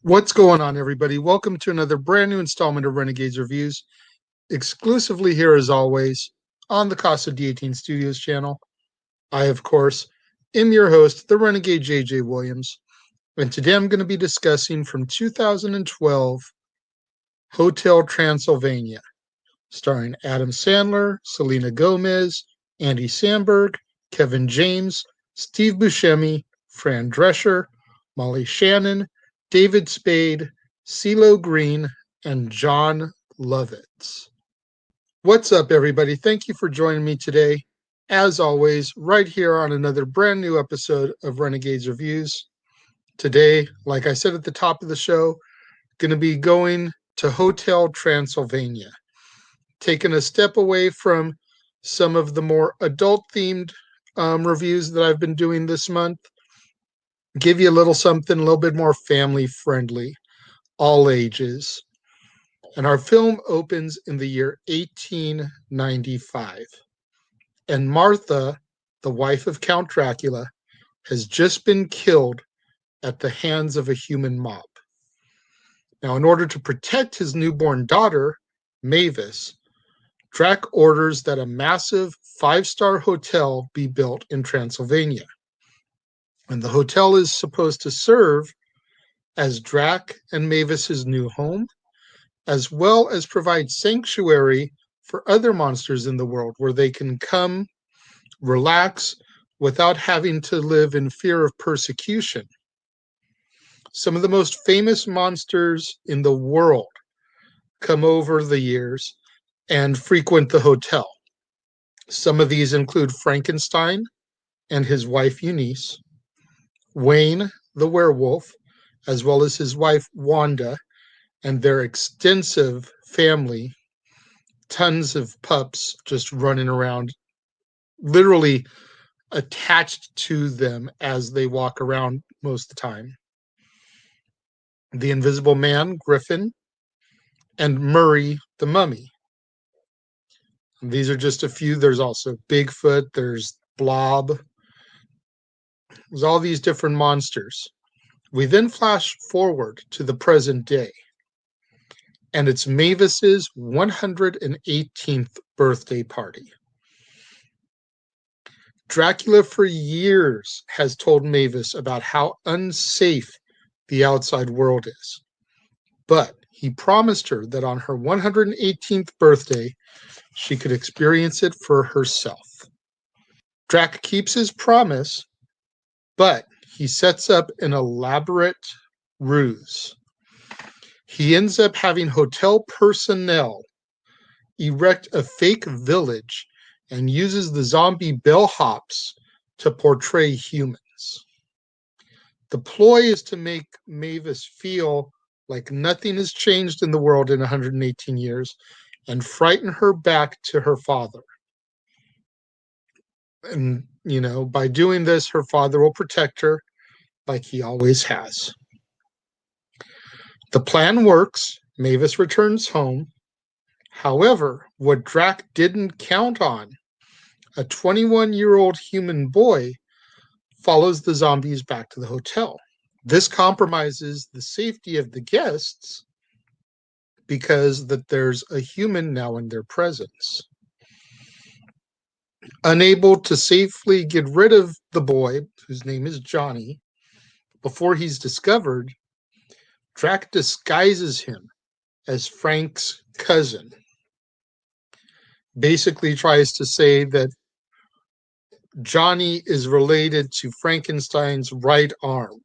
What's going on, everybody? Welcome to another brand new installment of Renegades Reviews, exclusively here as always on the Casa D18 Studios channel. I, of course, am your host, the Renegade JJ Williams, and today I'm going to be discussing from 2012 Hotel Transylvania, starring Adam Sandler, Selena Gomez, Andy Samberg, Kevin James, Steve Buscemi, Fran Drescher, Molly Shannon, David Spade, Cee-Lo Green, and Jon Lovitz. What's up, everybody? Thank you for joining me today, as always, right here on another brand new episode of Renegades Reviews. Today, like I said at the top of the show, going to be going to Hotel Transylvania, taking a step away from some of the more adult-themed reviews that I've been doing this month. Give you a little something a little bit more family-friendly, all ages. And our film opens in the year 1895. And Martha, the wife of Count Dracula, has just been killed at the hands of a human mob. Now, in order to protect his newborn daughter, Mavis, Drac orders that a massive 5-star hotel be built in Transylvania. And the hotel is supposed to serve as Drac and Mavis's new home, as well as provide sanctuary for other monsters in the world where they can come, relax, without having to live in fear of persecution. Some of the most famous monsters in the world come over the years and frequent the hotel. Some of these include Frankenstein and his wife Eunice, Wayne the werewolf, as well as his wife Wanda, and their extensive family, tons of pups just running around, literally attached to them as they walk around most of the time. The Invisible Man, Griffin, and Murray the Mummy. And these are just a few. There's also Bigfoot, there's Blob. There's all these different monsters. We then flash forward to the present day, and it's Mavis's 118th birthday party. Dracula for years has told Mavis about how unsafe the outside world is, but he promised her that on her 118th birthday, she could experience it for herself. Drac keeps his promise, but he sets up an elaborate ruse. He ends up having hotel personnel erect a fake village and uses the zombie bellhops to portray humans. The ploy is to make Mavis feel like nothing has changed in the world in 118 years and frighten her back to her father. And, by doing this, her father will protect her like he always has. The plan works. Mavis returns home. However, what Drac didn't count on, a 21-year-old human boy follows the zombies back to the hotel. This compromises the safety of the guests because that there's a human now in their presence. Unable to safely get rid of the boy, whose name is Johnny, before he's discovered, Drac disguises him as Frank's cousin. Basically tries to say that Johnny is related to Frankenstein's right arm.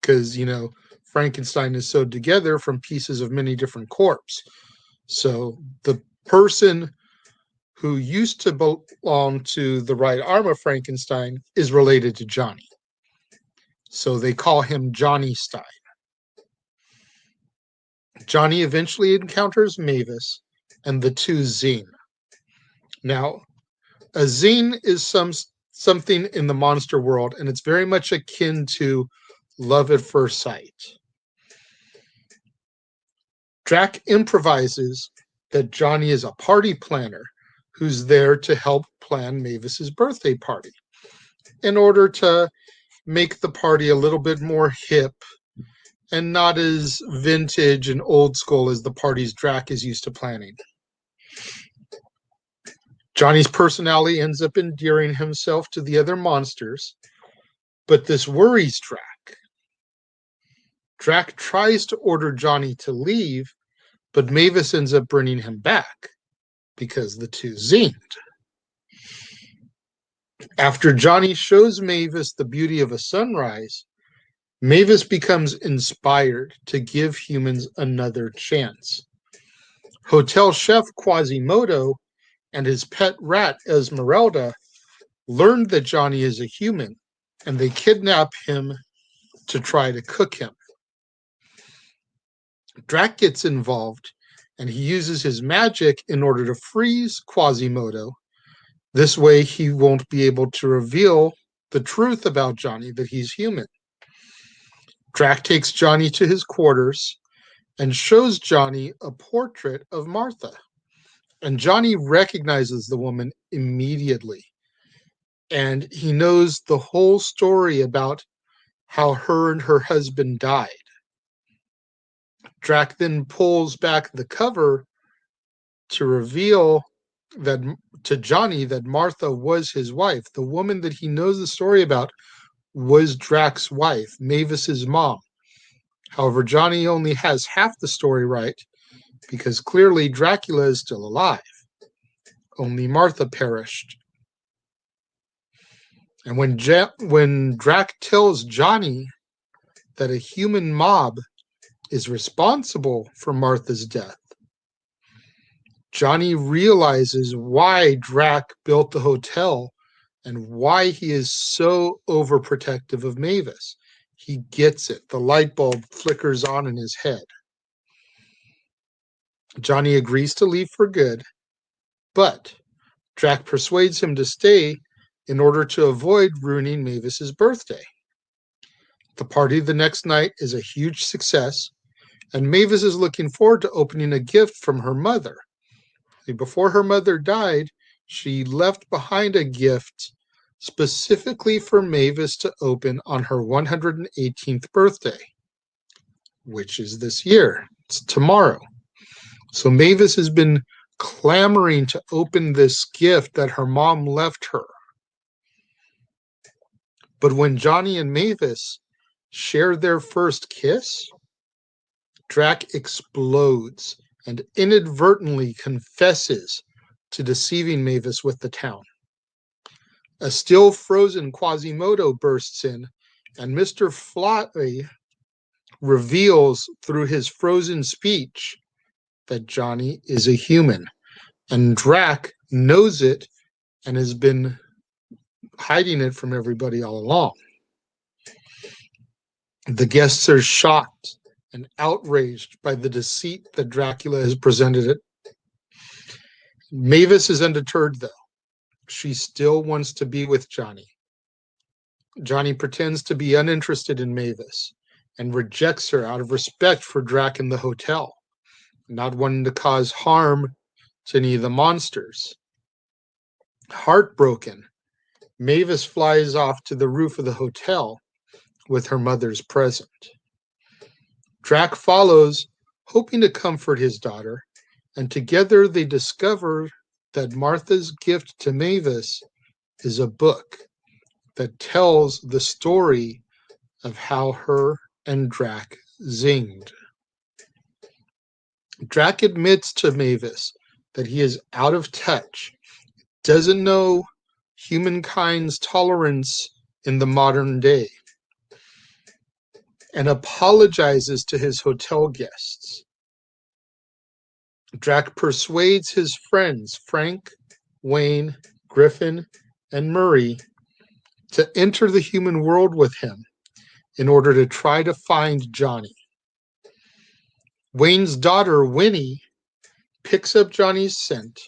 Because, Frankenstein is sewed together from pieces of many different corpses. So the person who used to belong to the right arm of Frankenstein is related to Johnny. So they call him Johnny Stein. Johnny eventually encounters Mavis and the two zine. Now, a zine is something in the monster world, and it's very much akin to love at first sight. Drac improvises that Johnny is a party planner who's there to help plan Mavis's birthday party in order to make the party a little bit more hip and not as vintage and old school as the parties Drac is used to planning. Johnny's personality ends up endearing himself to the other monsters, but this worries Drac. Drac tries to order Johnny to leave, but Mavis ends up bringing him back because the two zinged. After Johnny shows Mavis the beauty of a sunrise, Mavis becomes inspired to give humans another chance. Hotel chef Quasimodo and his pet rat Esmeralda learned that Johnny is a human, and they kidnap him to try to cook him. Drac gets involved, and he uses his magic in order to freeze Quasimodo. This way he won't be able to reveal the truth about Johnny, that he's human. Drac takes Johnny to his quarters and shows Johnny a portrait of Martha. And Johnny recognizes the woman immediately. And he knows the whole story about how her and her husband died. Drac then pulls back the cover to reveal that to Johnny that Martha was his wife. The woman that he knows the story about was Drac's wife, Mavis's mom. However, Johnny only has half the story right because clearly Dracula is still alive. Only Martha perished. And when Drac tells Johnny that a human mob is responsible for Martha's death, Johnny realizes why Drac built the hotel and why he is so overprotective of Mavis. He gets it. The light bulb flickers on in his head. Johnny agrees to leave for good, but Drac persuades him to stay in order to avoid ruining Mavis's birthday. The party the next night is a huge success, and Mavis is looking forward to opening a gift from her mother. Before her mother died, she left behind a gift specifically for Mavis to open on her 118th birthday, which is this year. It's tomorrow. So Mavis has been clamoring to open this gift that her mom left her. But when Johnny and Mavis share their first kiss, Drac explodes and inadvertently confesses to deceiving Mavis with the town. A still frozen Quasimodo bursts in, and Mr. Fly reveals through his frozen speech that Johnny is a human, and Drac knows it and has been hiding it from everybody all along. The guests are shocked and outraged by the deceit that Dracula has presented it. Mavis is undeterred, though. She still wants to be with Johnny. Johnny pretends to be uninterested in Mavis and rejects her out of respect for Drac in the hotel, not wanting to cause harm to any of the monsters. Heartbroken, Mavis flies off to the roof of the hotel with her mother's present. Drac follows, hoping to comfort his daughter, and together they discover that Martha's gift to Mavis is a book that tells the story of how her and Drac zinged. Drac admits to Mavis that he is out of touch, doesn't know humankind's tolerance in the modern day, and apologizes to his hotel guests. Drac persuades his friends, Frank, Wayne, Griffin, and Murray, to enter the human world with him in order to try to find Johnny. Wayne's daughter, Winnie, picks up Johnny's scent,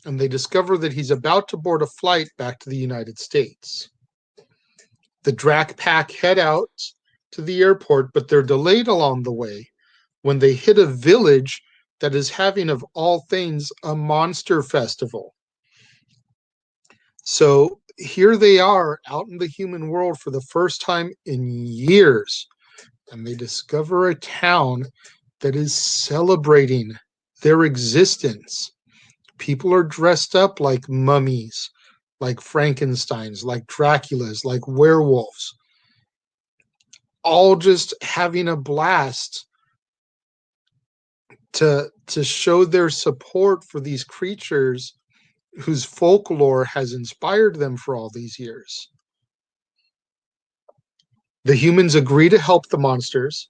and they discover that he's about to board a flight back to the United States. The Drac pack head out to the airport, but they're delayed along the way when they hit a village that is having, of all things, a monster festival. So here they are out in the human world for the first time in years, and they discover a town that is celebrating their existence. People are dressed up like mummies, like Frankensteins, like Draculas, like werewolves, all just having a blast to show their support for these creatures whose folklore has inspired them for all these years. The humans agree to help the monsters,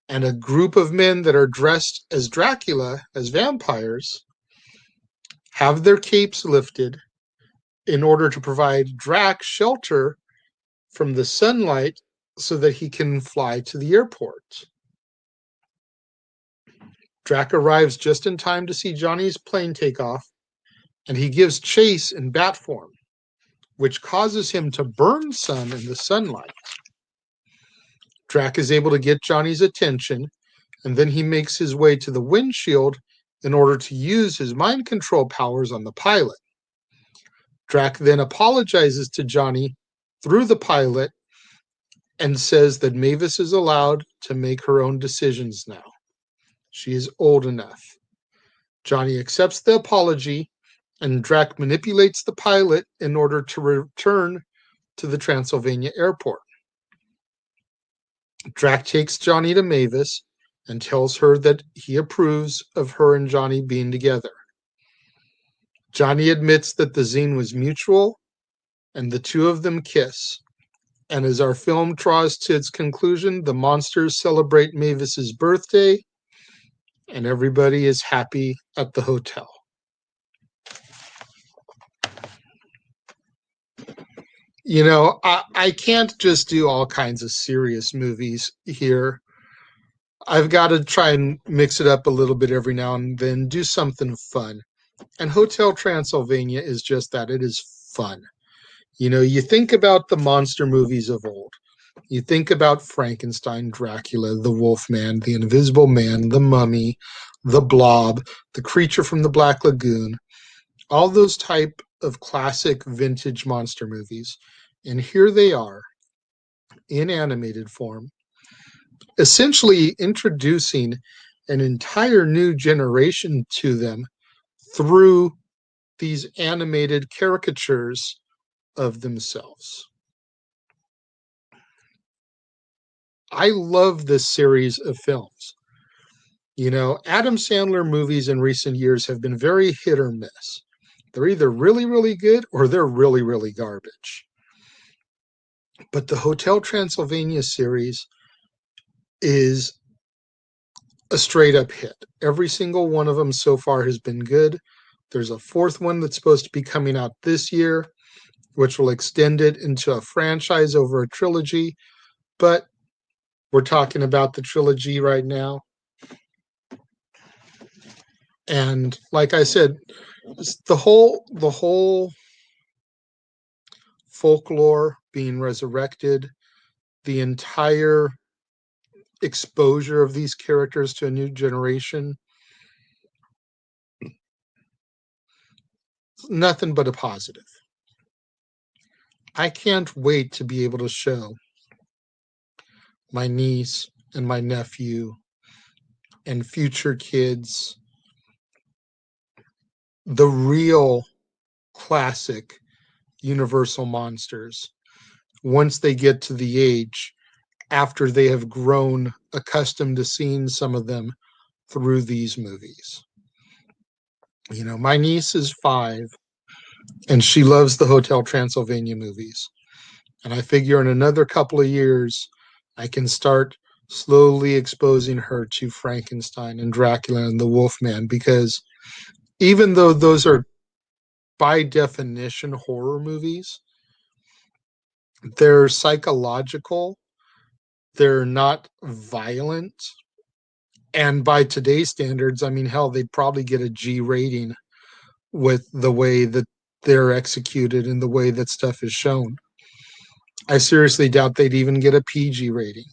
and a group of men that are dressed as Dracula, as vampires, have their capes lifted in order to provide Drac shelter from the sunlight so that he can fly to the airport. Drac arrives just in time to see Johnny's plane take off, and he gives chase in bat form, which causes him to burn some in the sunlight. Drac is able to get Johnny's attention, and then he makes his way to the windshield in order to use his mind control powers on the pilot. Drac then apologizes to Johnny through the pilot and says that Mavis is allowed to make her own decisions now. She is old enough. Johnny accepts the apology, and Drac manipulates the pilot in order to return to the Transylvania airport. Drac takes Johnny to Mavis and tells her that he approves of her and Johnny being together. Johnny admits that the zine was mutual, and the two of them kiss. And as our film draws to its conclusion, the monsters celebrate Mavis's birthday, and everybody is happy at the hotel. You know, I can't just do all kinds of serious movies here. I've got to try and mix it up a little bit every now and then, do something fun. And Hotel Transylvania is just that. It is fun. You know, you think about the monster movies of old. You think about Frankenstein, Dracula, the Wolfman, the Invisible Man, the Mummy, the Blob, the Creature from the Black Lagoon, all those type of classic vintage monster movies. And here they are in animated form, essentially introducing an entire new generation to them through these animated caricatures of themselves. I love this series of films. You know, Adam Sandler movies in recent years have been very hit or miss. They're either really, really good or they're really, really garbage. But the Hotel Transylvania series is a straight up hit. Every single one of them so far has been good. There's a fourth one that's supposed to be coming out this year, which will extend it into a franchise over a trilogy. But we're talking about the trilogy right now. And like I said, the whole folklore being resurrected, the entire exposure of these characters to a new generation, nothing but a positive. I can't wait to be able to show my niece and my nephew and future kids the real classic Universal monsters once they get to the age after they have grown accustomed to seeing some of them through these movies. You know, my niece is 5 and she loves the Hotel Transylvania movies. And I figure in another couple of years, I can start slowly exposing her to Frankenstein and Dracula and the Wolfman, because even though those are by definition horror movies, they're psychological, they're not violent, and by today's standards, I mean, hell, they'd probably get a G rating with the way that they're executed and the way that stuff is shown. I seriously doubt they'd even get a PG rating.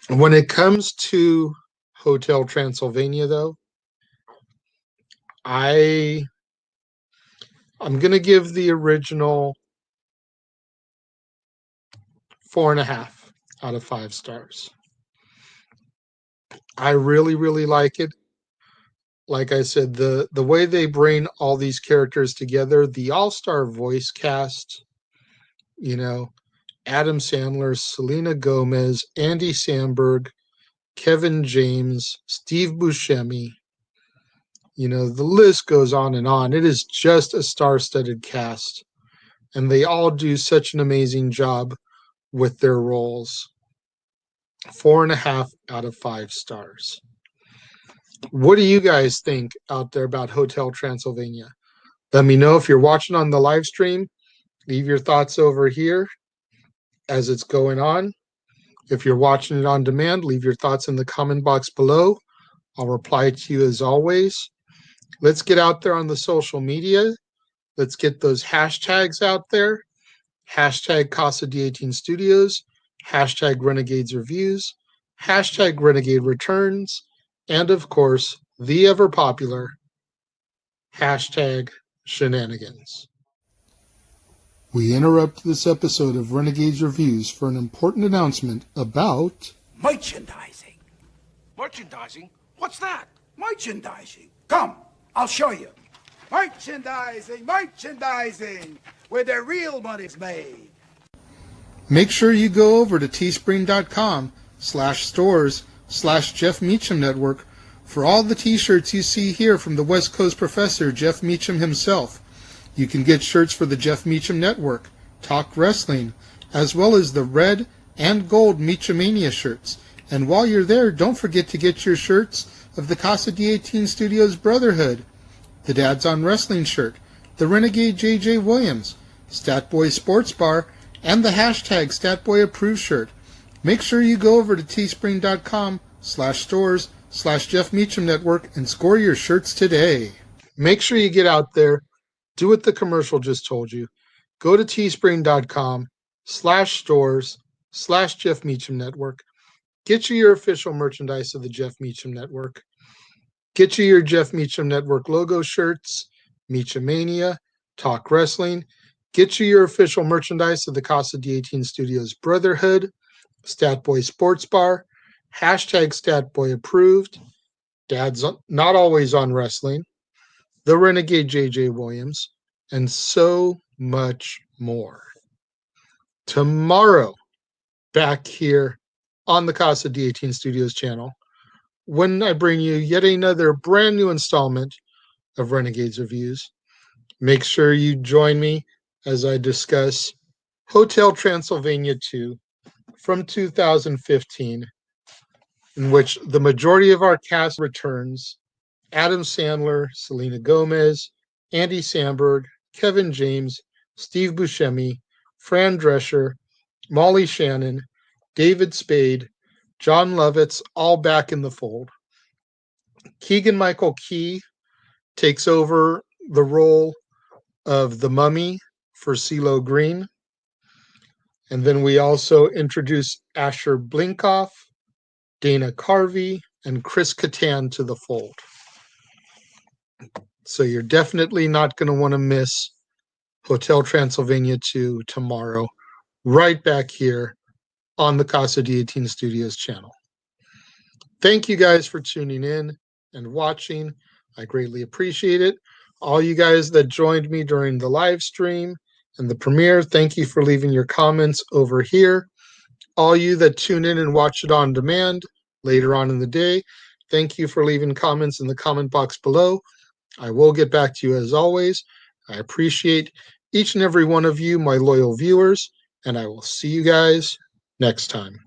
When it comes to Hotel Transylvania, though, I'm gonna give the original 4.5 out of 5 stars. I really, really like it. Like I said, the way they bring all these characters together, the all-star voice cast, you know, Adam Sandler, Selena Gomez, Andy Samberg, Kevin James, Steve Buscemi, the list goes on and on. It is just a star-studded cast, and they all do such an amazing job with their roles. 4.5 out of 5 stars. What do you guys think out there about Hotel Transylvania? Let me know if you're watching on the live stream. Leave your thoughts over here as it's going on. If you're watching it on demand, leave your thoughts in the comment box below. I'll reply to you as always. Let's get out there on the social media. Let's get those hashtags out there. Hashtag Casa D18 Studios. Hashtag Renegades Reviews. Hashtag Renegade Returns. And of course, the ever popular hashtag Shenanigans. We interrupt this episode of Renegades Reviews for an important announcement about merchandising. Merchandising? What's that? Merchandising. Come, I'll show you. Merchandising, where the real money's made. Make sure you go over to teespring.com/stores/Jeff Meacham Network for all the t-shirts you see here from the West Coast professor, Jeff Meacham himself. You can get shirts for the Jeff Meacham Network, Talk Wrestling, as well as the red and gold Meachamania shirts. And while you're there, don't forget to get your shirts of the Casa D18 Studios Brotherhood, the Dads on Wrestling shirt, the Renegade JJ Williams, Statboy Sports Bar, and the hashtag StatBoyApproved shirt. Make sure you go over to teespring.com/stores/Jeff Meacham Network and score your shirts today. Make sure you get out there, do what the commercial just told you. Go to teespring.com/stores/Jeff Meacham Network. Get you your official merchandise of the Jeff Meacham Network. Get you your Jeff Meacham Network logo shirts, Meachamania, Talk Wrestling. Get you your official merchandise of the Casa D18 Studios Brotherhood, Statboy Sports Bar, hashtag StatBoyApproved, Dad's Not Always on Wrestling, the Renegade JJ Williams, and so much more. Tomorrow, back here on the Casa D18 Studios channel, when I bring you yet another brand new installment of Renegades Reviews. Make sure you join me as I discuss Hotel Transylvania 2 from 2015, in which the majority of our cast returns: Adam Sandler, Selena Gomez, Andy Samberg, Kevin James, Steve Buscemi, Fran Drescher, Molly Shannon, David Spade, Jon Lovitz, all back in the fold. Keegan-Michael Key takes over the role of the Mummy for Cee-Lo Green. And then we also introduce Asher Blinkoff, Dana Carvey, and Chris Kattan to the fold. So you're definitely not going to want to miss Hotel Transylvania 2 tomorrow, right back here on the Casa D18 Studios channel. Thank you guys for tuning in and watching. I greatly appreciate it. All you guys that joined me during the live stream and the premiere, thank you for leaving your comments over here. All you that tune in and watch it on demand later on in the day, thank you for leaving comments in the comment box below. I will get back to you as always. I appreciate each and every one of you, my loyal viewers, and I will see you guys next time.